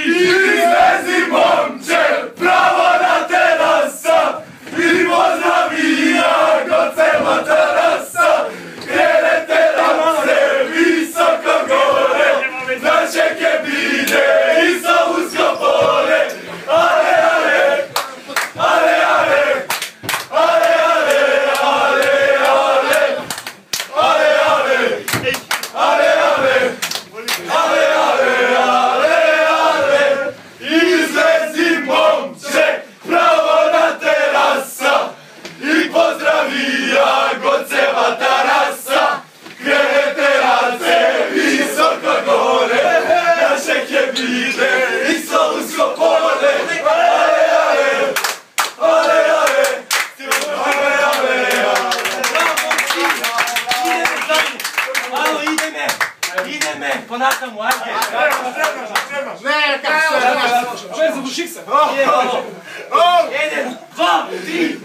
Izlezi momče, pravo na terasa, i pozdravija go cela terasa. Krene terase visoko gore, naše kebine i sa usko pore. Ale, ale, ale, ale, ale, ale, ale, ale, ale, ale, ale, ale, ale, ale, izlezi momče, pravo na terasa, i pozdravija go cela terasa. Krene terase visoko gore, naše kebine i sa usko pore. Ale, ale, ale, ale, ale, ale, Alo, ideme, ponakamo, ajde. Neka se! Jedan, dva, tri,